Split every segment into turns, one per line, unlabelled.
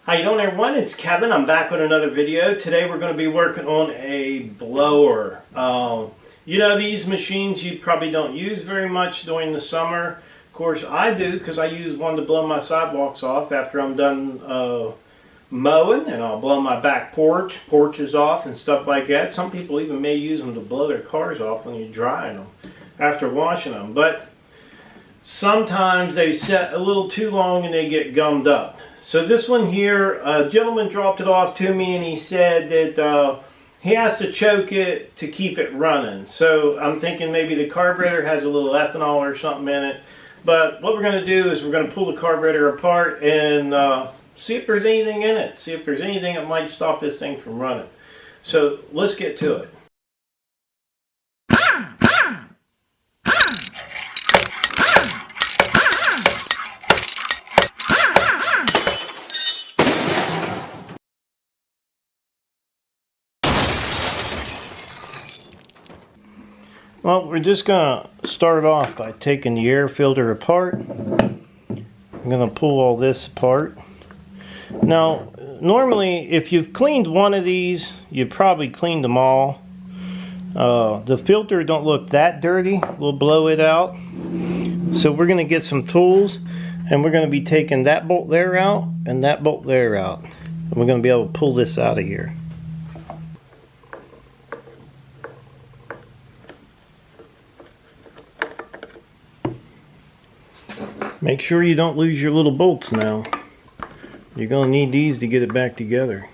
How you doing, everyone? It's Kevin. I'm back with another video. Today we're going to be working on a blower. You know, these machines you probably don't use very much during the summer. Of course I do, because I use one to blow my sidewalks off after I'm done mowing, and I'll blow my back porches off and stuff like that. Some people even may use them to blow their cars off when you're drying them after washing them. But sometimes they set a little too long and they get gummed up. So this one here, a gentleman dropped it off to me and he said that he has to choke it to keep it running. So I'm thinking maybe the carburetor has a little ethanol or something in it. But what we're going to do is we're going to pull the carburetor apart and see if there's anything in it. See if there's anything that might stop this thing from running. So let's get to it. Well, we're just going to start off by taking the air filter apart. I'm going to pull all this apart. Now, normally, if you've cleaned one of these, you probably cleaned them all. The filter don't look that dirty. We'll blow it out. So we're going to get some tools, and we're going to be taking that bolt there out and that bolt there out. And we're going to be able to pull this out of here. Make sure you don't lose your little bolts now. You're going to need these to get it back together.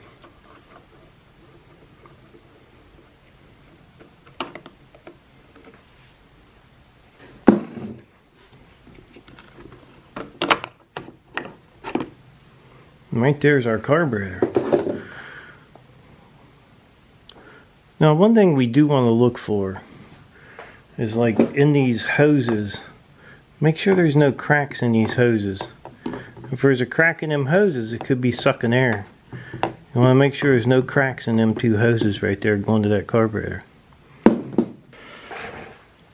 Right there's our carburetor. Now, one thing we do want to look for is, like, in these hoses, make sure there's no cracks in these hoses. If there's a crack in them hoses, it could be sucking air. You want to make sure there's no cracks in them two hoses right there going to that carburetor.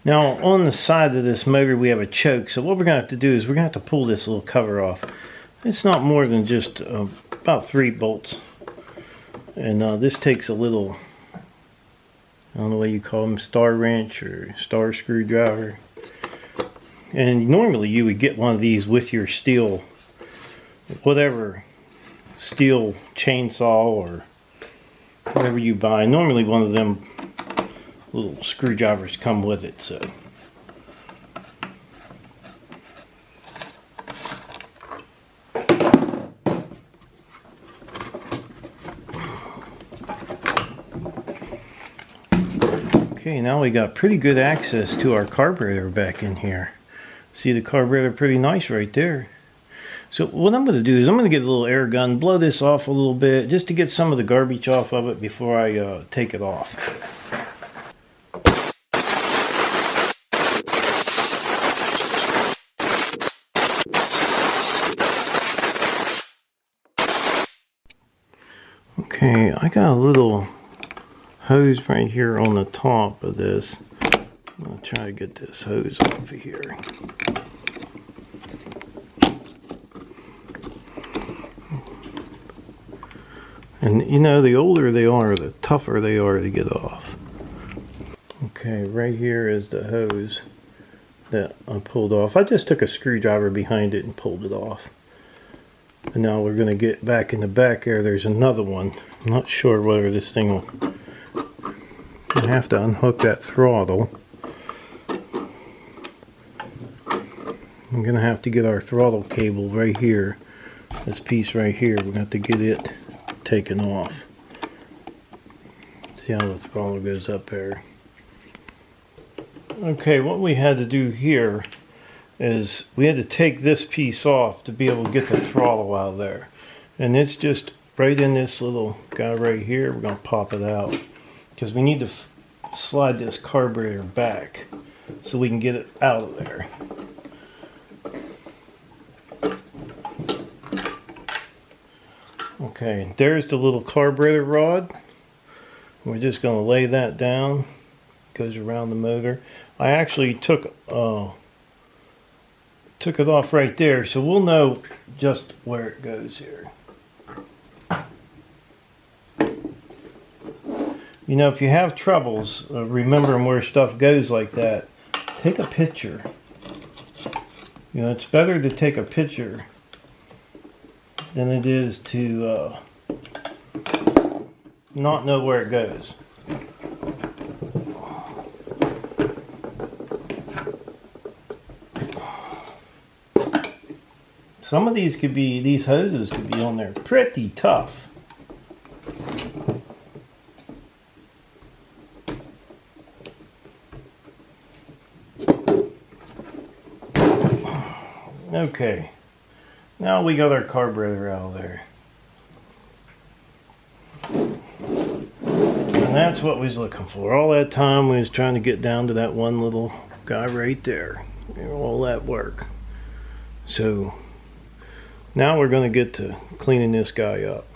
Now, on the side of this motor we have a choke, so what we're going to have to do is we're going to have to pull this little cover off. It's not more than just about 3 bolts. And this takes a little, I don't know what you call them, star wrench or star screwdriver. And normally you would get one of these with your steel, whatever steel chainsaw or whatever you buy. Normally one of them little screwdrivers come with it. So okay, now we got pretty good access to our carburetor back in here. See the carburetor pretty nice right there. So what I'm going to do is I'm going to get a little air gun, blow this off a little bit just to get some of the garbage off of it before I take it off. Okay, I got a little hose right here on the top of this. I'm going to try to get this hose off of here. And you know, the older they are, the tougher they are to get off. Okay, right here is the hose that I pulled off. I just took a screwdriver behind it and pulled it off. And now we're going to get back in the back here. There's another one. I'm not sure whether this thing will... I have to unhook that throttle. I'm going to have to get our throttle cable right here. This piece right here, we're going to have to get it taken off. See how the throttle goes up there. Okay, what we had to do here is we had to take this piece off to be able to get the throttle out of there. And it's just right in this little guy right here. We're going to pop it out because we need to slide this carburetor back so we can get it out of there. Okay, there's the little carburetor rod. We're just going to lay that down. Goes around the motor. I actually took it off right there, so we'll know just where it goes here. You know, if you have troubles remembering where stuff goes like that, take a picture. You know, it's better to take a picture than it is to not know where it goes. Some of these hoses could be on there pretty tough. Okay, now we got our carburetor out of there. And that's what we was looking for. All that time we was trying to get down to that one little guy right there. All that work. So now we're going to get to cleaning this guy up.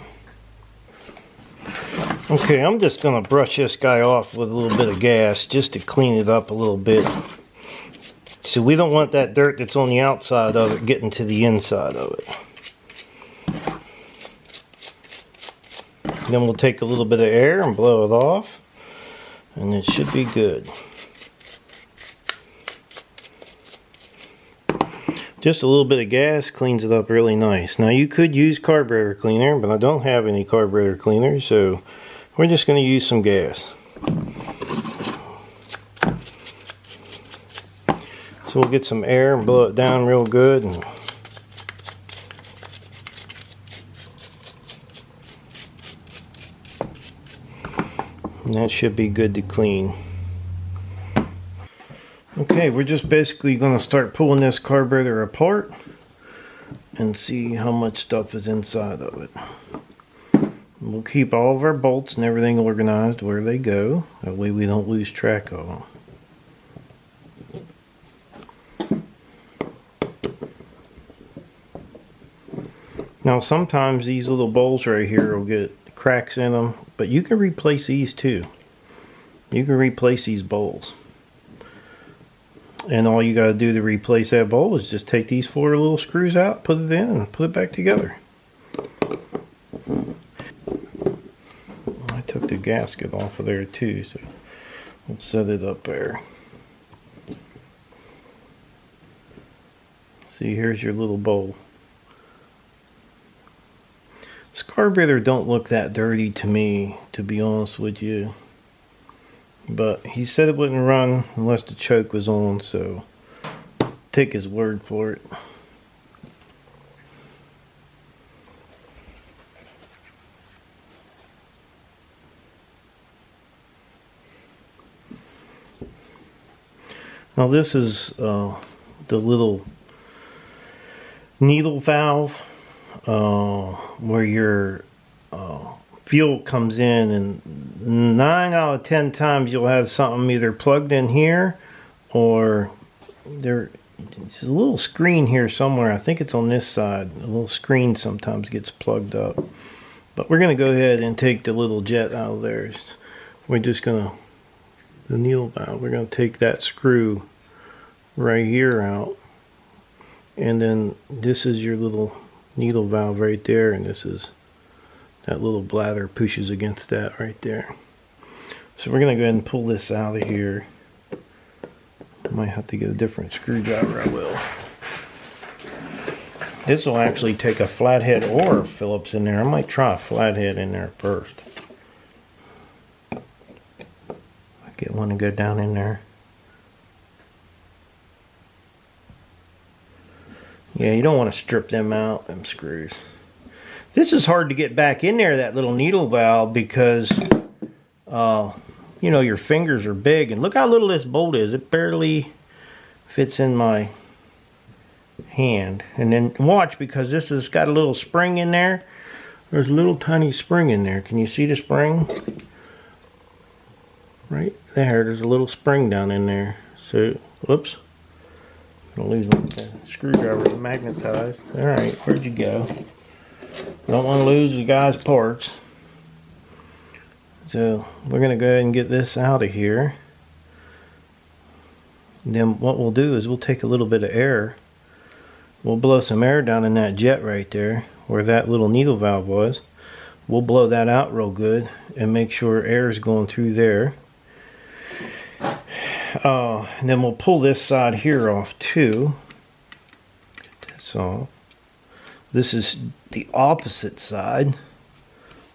Okay, I'm just going to brush this guy off with a little bit of gas just to clean it up a little bit. So we don't want that dirt that's on the outside of it getting to the inside of it. Then we'll take a little bit of air and blow it off, and it should be good. Just a little bit of gas cleans it up really nice. Now you could use carburetor cleaner, but I don't have any carburetor cleaner, so we're just going to use some gas. So we'll get some air and blow it down real good. And that should be good to clean. Okay, we're just basically going to start pulling this carburetor apart and see how much stuff is inside of it. We'll keep all of our bolts and everything organized where they go. That way we don't lose track of them. Now sometimes these little bowls right here will get cracks in them, but you can replace these too. You can replace these bowls. And all you got to do to replace that bowl is just take these 4 little screws out, put it in, and put it back together. I took the gasket off of there too, so we'll set it up there. See, here's your little bowl. This carburetor don't look that dirty to me, to be honest with you. But he said it wouldn't run unless the choke was on, so take his word for it. Now this is the little needle valve where your fuel comes in, and 9 out of 10 times you'll have something either plugged in here, or there's a little screen here somewhere. I think it's on this side. A little screen sometimes gets plugged up. But we're going to go ahead and take the little jet out of there. We're just going to, the needle valve, we're going to take that screw right here out. And then this is your little needle valve right there, and this is that little bladder pushes against that right there. So we're going to go ahead and pull this out of here. I might have to get a different screwdriver. I will. This will actually take a flathead or a Phillips in there. I might try a flathead in there first. I get one to go down in there. Yeah, you don't want to strip them out, them screws. This is hard to get back in there, that little needle valve, because you know, your fingers are big, and look how little this bolt is. It barely fits in my hand. And then watch, because this has got a little spring in there. There's a little tiny spring in there. Can you see the spring? Right there, there's a little spring down in there. So, whoops. I'm gonna lose my screwdriver magnetized. Alright, where'd you go? Don't want to lose the guy's parts. So we're going to go ahead and get this out of here. And then what we'll do is we'll take a little bit of air. We'll blow some air down in that jet right there where that little needle valve was. we'll blow that out real good and make sure air is going through there. And then we'll pull this side here off too. Get this off. This is the opposite side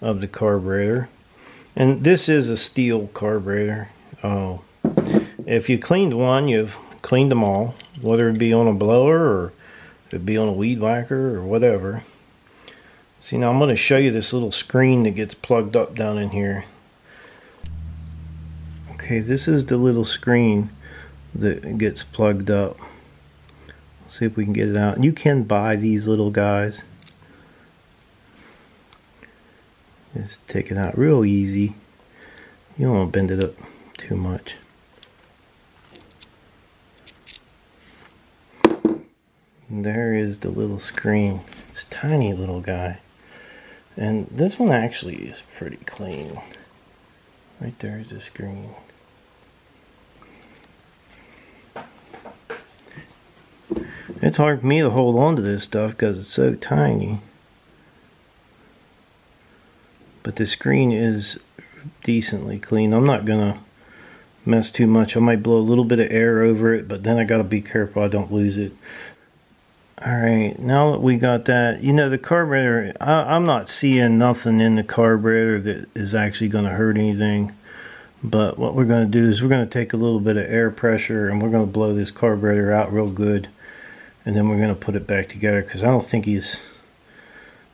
of the carburetor. And this is a steel carburetor. If you cleaned one, you've cleaned them all, whether it be on a blower or it be on a weed whacker or whatever. See, now I'm going to show you this little screen that gets plugged up down in here. Okay, this is the little screen that gets plugged up. Let's see if we can get it out. You can buy these little guys. Just take it out real easy. You don't want to bend it up too much. And there is the little screen. It's a tiny little guy. And this one actually is pretty clean. Right there is the screen. It's hard for me to hold on to this stuff because it's so tiny. But the screen is decently clean. I'm not gonna mess too much. I might blow a little bit of air over it, but then I gotta be careful I don't lose it. Alright, now that we got that, you know, the carburetor, I'm not seeing nothing in the carburetor that is actually going to hurt anything. But what we're going to do is we're going to take a little bit of air pressure and we're going to blow this carburetor out real good. And then we're going to put it back together because I don't think this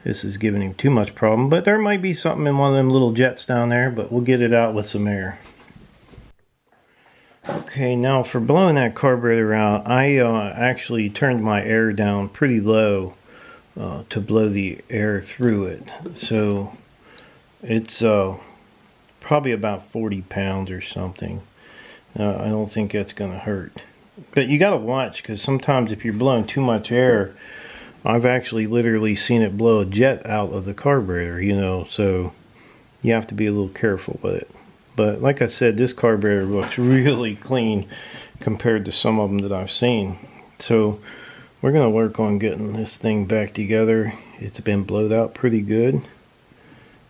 is giving him too much problem. But there might be something in one of them little jets down there, but we'll get it out with some air. Okay, now for blowing that carburetor out, I actually turned my air down pretty low to blow the air through it. So it's probably about 40 pounds or something. I don't think that's going to hurt. But you got to watch, because sometimes if you're blowing too much air, I've actually literally seen it blow a jet out of the carburetor, you know, so you have to be a little careful with it. But like I said, this carburetor looks really clean compared to some of them that I've seen. So we're going to work on getting this thing back together. It's been blowed out pretty good.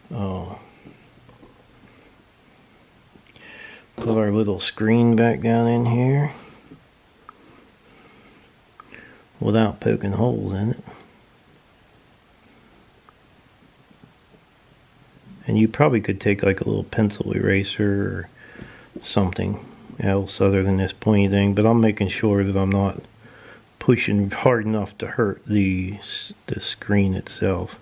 Put our little screen back down in here without poking holes in it. And you probably could take like a little pencil eraser or something else other than this pointy thing, but I'm making sure that I'm not pushing hard enough to hurt the screen itself.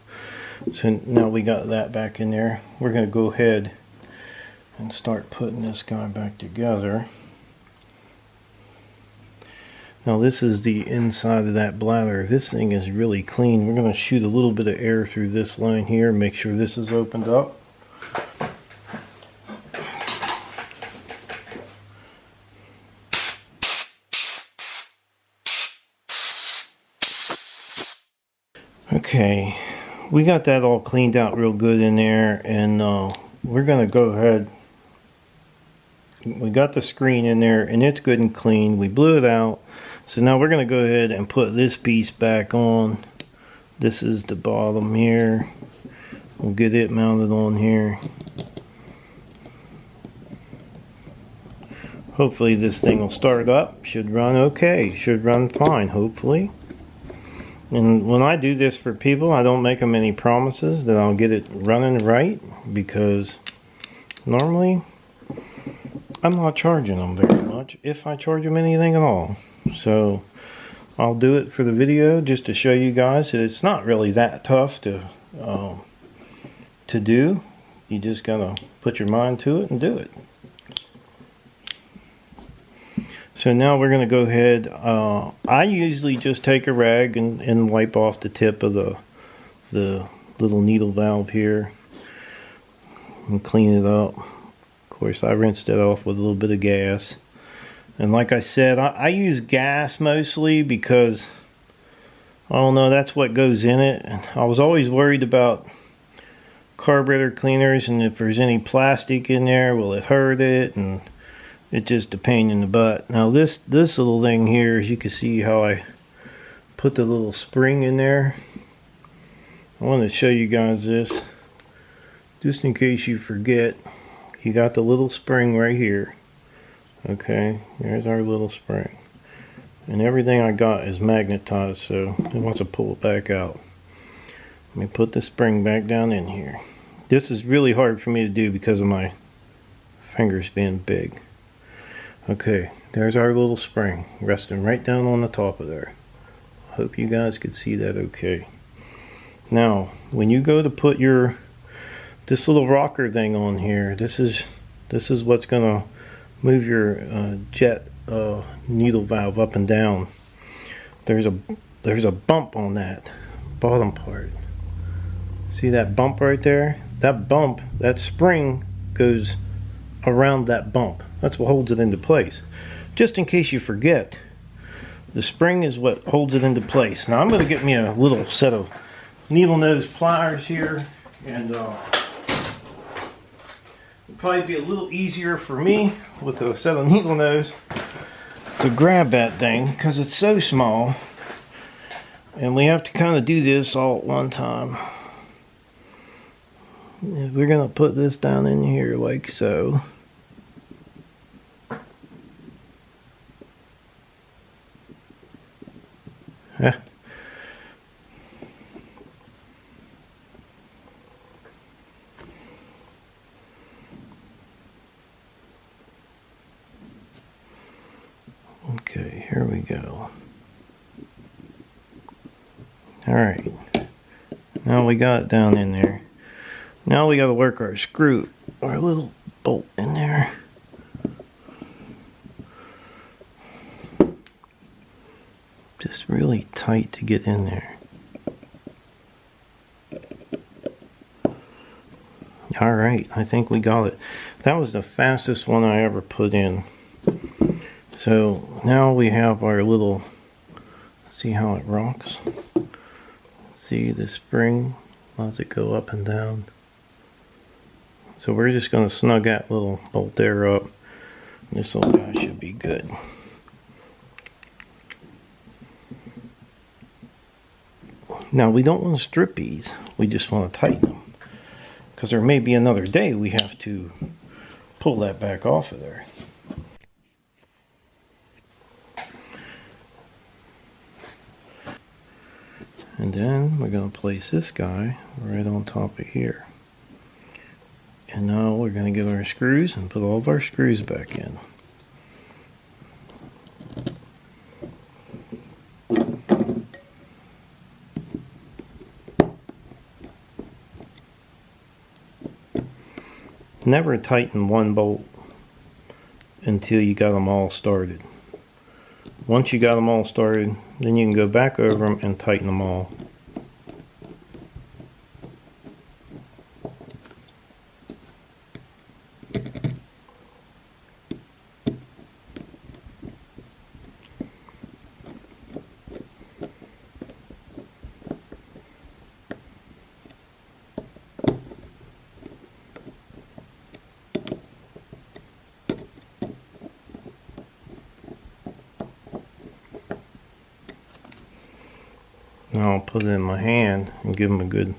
So now we got that back in there. We're going to go ahead and start putting this guy back together. Now this is the inside of that bladder. This thing is really clean. We're going to shoot a little bit of air through this line here. Make sure this is opened up. Okay, we got that all cleaned out real good in there, and we're going to go ahead. We got the screen in there and it's good and clean. We blew it out. So now we're going to go ahead and put this piece back on. This is the bottom here. We'll get it mounted on here. Hopefully this thing will start up. Should run okay. Should run fine, hopefully. And when I do this for people, I don't make them any promises that I'll get it running right, because normally I'm not charging them very much, if I charge them anything at all. So I'll do it for the video just to show you guys that it's not really that tough to do. You just gotta put your mind to it and do it. So now we're going to go ahead. I usually just take a rag and wipe off the tip of the little needle valve here and clean it up. Of course, I rinsed it off with a little bit of gas. And like I said, I use gas mostly because, I don't know, that's what goes in it. I was always worried about carburetor cleaners, and if there's any plastic in there, will it hurt it? And it's just a pain in the butt. Now this little thing here, as you can see how I put the little spring in there. I want to show you guys this. just in case you forget, you got the little spring right here. Okay, there's our little spring. And everything I got is magnetized, so it wants to pull it back out. Let me put the spring back down in here. This is really hard for me to do because of my fingers being big. Okay, there's our little spring resting right down on the top of there. Hope you guys could see that okay. Now, when you go to put this little rocker thing on here, this is what's gonna move your jet needle valve up and down. There's a bump on that bottom part. See that bump right there? That bump, that spring goes around that bump. That's what holds it into place. Just in case you forget, the spring is what holds it into place. Now I'm going to get me a little set of needle nose pliers here, and it'll probably be a little easier for me with a set of needle nose to grab that thing because it's so small, and we have to kind of do this all at one time. We're going to put this down in here like so. Yeah. Okay, here we go. Alright, now we got it down in there. Now we got to work our screw, our little bolt in there. Just really tight to get in there. Alright, I think we got it. That was the fastest one I ever put in. So now we have our little, see how it rocks? See the spring, as it go up and down. So we're just going to snug that little bolt there up. This little guy should be good. Now we don't want to strip these, we just want to tighten them. Because there may be another day we have to pull that back off of there. And then we're going to place this guy right on top of here. And now we're going to get our screws and put all of our screws back in. Never tighten one bolt until you got them all started. Once you got them all started, then you can go back over them and tighten them all. Now I'll put it in my hand and give them a good,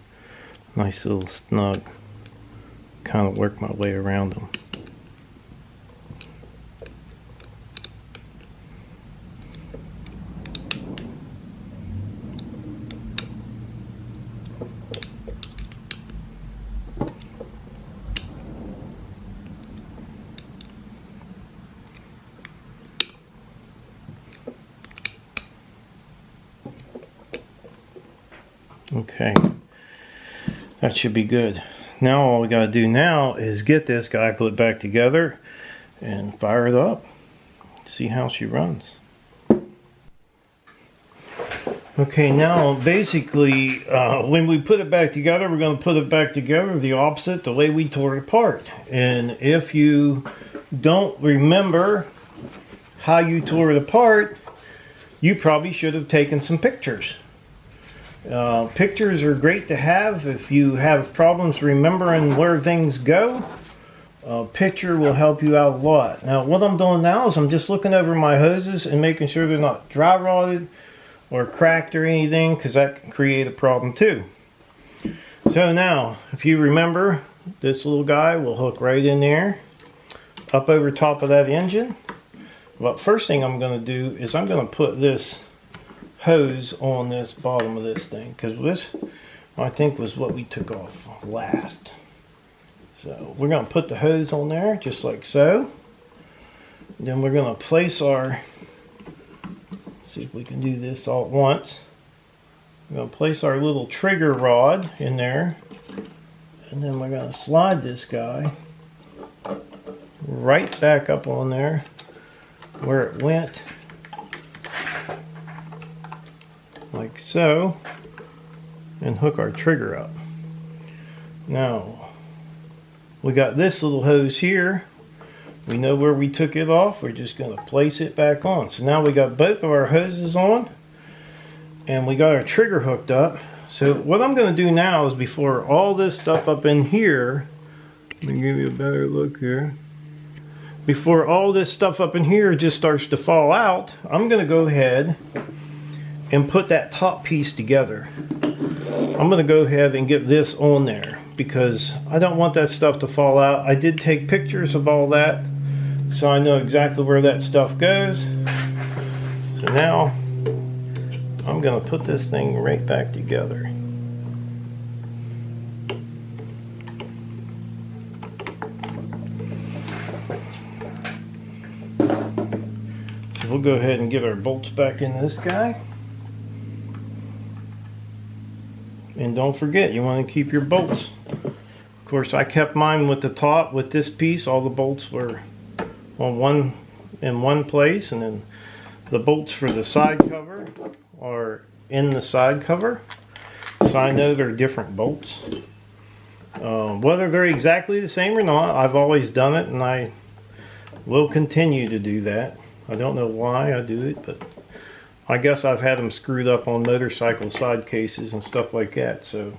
nice little snug. Kind of work my way around them. Okay, that should be good. Now all we got to do now is get this guy put back together and fire it up. See how she runs. Okay, now basically when we put it back together, we're going to put it back together the opposite, the way we tore it apart. And if you don't remember how you tore it apart, you probably should have taken some pictures. Pictures are great to have if you have problems remembering where things go. A picture will help you out a lot. Now what I'm doing now is I'm just looking over my hoses and making sure they're not dry rotted or cracked or anything, because that can create a problem too. So now, if you remember, this little guy will hook right in there, up over top of that engine. But first thing I'm going to do is I'm going to put this hose on this bottom of this thing, because this I think was what we took off last. So we're going to put the hose on there just like so. Then we're going to place our, see if we can do this all at once. We're going to place our little trigger rod in there, and then we're going to slide this guy right back up on there where it went, like so, and hook our trigger up. Now we got this little hose here. We know where we took it off. We're just going to place it back on. So now we got both of our hoses on, and we got our trigger hooked up. So what I'm going to do now is, before all this stuff up in here, let me give you a better look here. Before all this stuff up in here just starts to fall out, I'm going to go ahead and put that top piece together. I'm going to go ahead and get this on there because I don't want that stuff to fall out. I did take pictures of all that, so I know exactly where that stuff goes. So now I'm going to put this thing right back together. So we'll go ahead and get our bolts back in this guy. And don't forget, you want to keep your bolts. Of course, I kept mine with the top. With this piece, all the bolts were on in one place, and then the bolts for the side cover are in the side cover. So I know they're different bolts. Whether they're exactly the same or not, I've always done it, and I will continue to do that. I don't know why I do it, but I guess I've had them screwed up on motorcycle side cases and stuff like that, so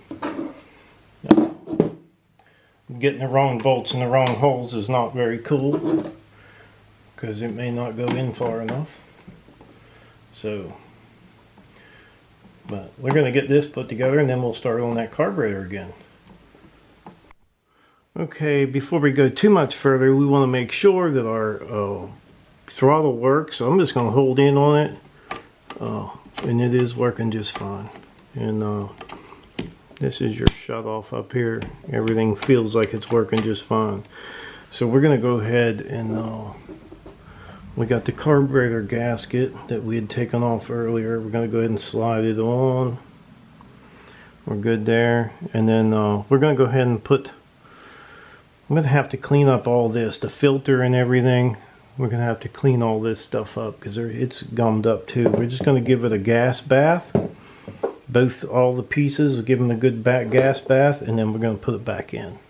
getting the wrong bolts in the wrong holes is not very cool, because it may not go in far enough. So, but we're going to get this put together, and then we'll start on that carburetor again. Okay, before we go too much further, we want to make sure that our throttle works. So I'm just going to hold in on it. And it is working just fine. And this is your shut off up here. Everything feels like it's working just fine. So we're going to go ahead and we got the carburetor gasket that we had taken off earlier. We're going to go ahead and slide it on. We're good there. And then we're going to go ahead and put, I'm going to have to clean up all this, the filter and everything. We're going to have to clean all this stuff up because it's gummed up too. We're just going to give it a gas bath. All the pieces, give them a good gas bath, and then we're going to put it back in.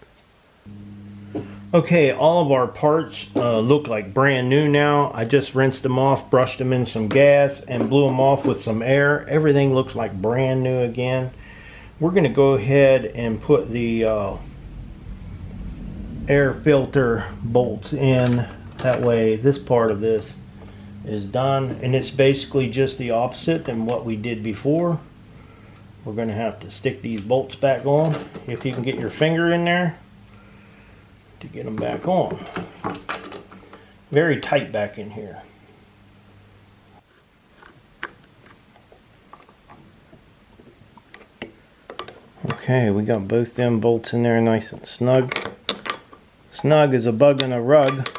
Okay, all of our parts look like brand new now. I just rinsed them off, brushed them in some gas, and blew them off with some air. Everything looks like brand new again. We're going to go ahead and put the air filter bolts in. That way this part of this is done, and it's basically just the opposite than what we did before. We're going to have to stick these bolts back on, if you can get your finger in there to get them back on. Very tight back in here. Okay, we got both them bolts in there nice and snug. Snug as a bug in a rug.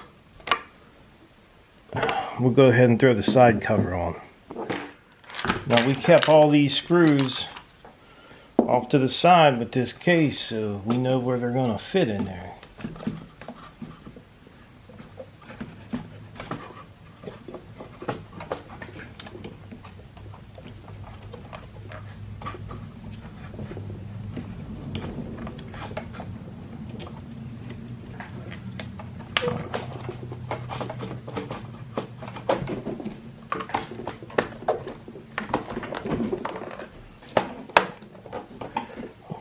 We'll go ahead and throw the side cover on. Now we kept all these screws off to the side with this case, so we know where they're going to fit in there.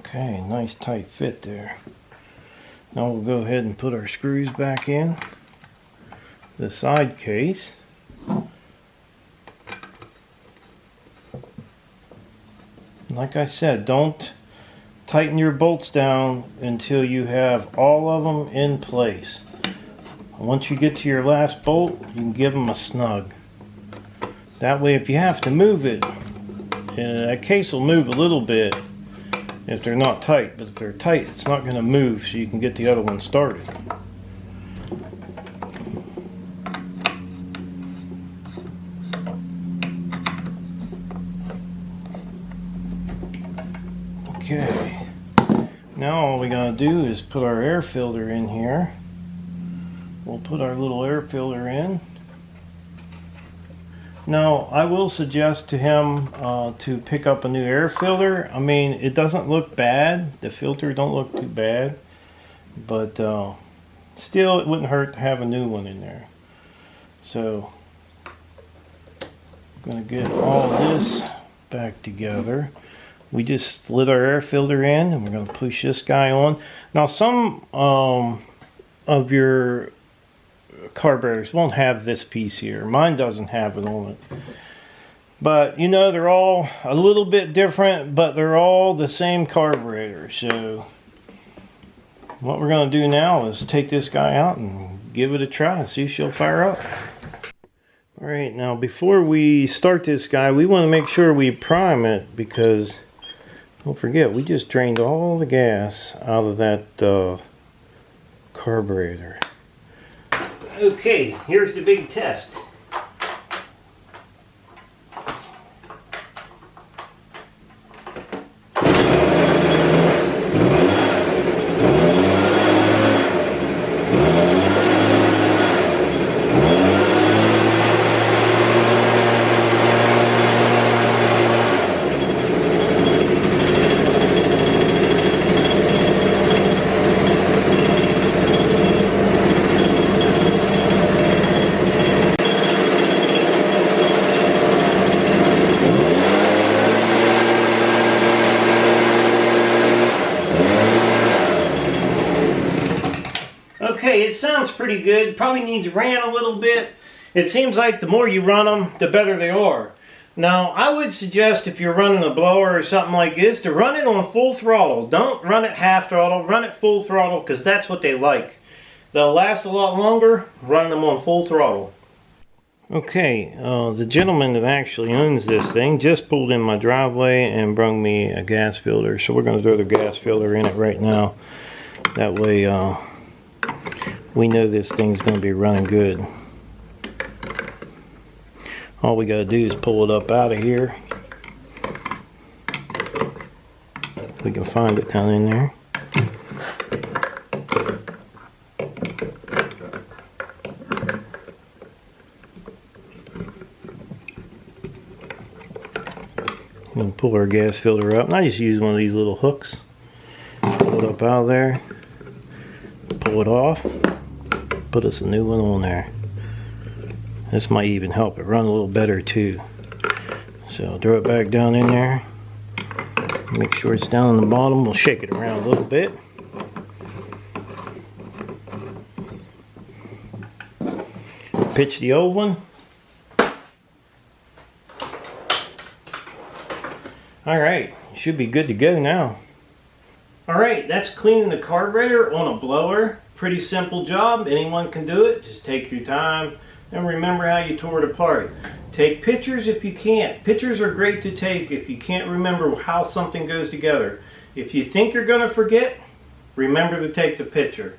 Okay, nice tight fit there. Now we'll go ahead and put our screws back in the side case. Like I said, don't tighten your bolts down until you have all of them in place. Once you get to your last bolt, you can give them a snug. That way, if you have to move it, that case will move a little bit if they're not tight, but if they're tight, it's not going to move, so you can get the other one started. Okay, now all we gotta do is put our air filter in here. We'll put our little air filter in. Now, I will suggest to him to pick up a new air filter. I mean, it doesn't look bad. The filter don't look too bad. But still, it wouldn't hurt to have a new one in there. So, I'm going to get all this back together. We just slid our air filter in, and we're going to push this guy on. Now, some of your carburetors won't have this piece here. Mine doesn't have it on it. But, you know, they're all a little bit different, but they're all the same carburetor. So, what we're going to do now is take this guy out and give it a try and see if she'll fire up. Alright, now before we start this guy, we want to make sure we prime it, because don't forget, we just drained all the gas out of that carburetor. Okay, here's the big test. Okay, it sounds pretty good. Probably needs ran a little bit. It seems like the more you run them, the better they are. Now, I would suggest if you're running a blower or something like this, to run it on full throttle. Don't run it half throttle, run it full throttle, because that's what they like. They'll last a lot longer, run them on full throttle. Okay, the gentleman that actually owns this thing just pulled in my driveway and brought me a gas filter. So we're going to throw the gas filter in it right now. That way, we know this thing's going to be running good. All we got to do is pull it up out of here. We can find it down in there. And pull our gas filter up. And I just use one of these little hooks. Pull it up out of there. Pull it off. Put us a new one on there. This might even help it run a little better too. So throw it back down in there. Make sure it's down on the bottom. We'll shake it around a little bit. Pitch the old one. Alright, should be good to go now. Alright, that's cleaning the carburetor on a blower. Pretty simple job. Anyone can do it. Just take your time and remember how you tore it apart. Take pictures if you can't. Pictures are great to take if you can't remember how something goes together. If you think you're going to forget, remember to take the picture.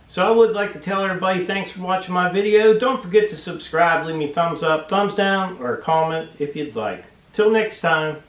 So I would like to tell everybody thanks for watching my video. Don't forget to subscribe, leave me a thumbs up, thumbs down, or a comment if you'd like. Till next time.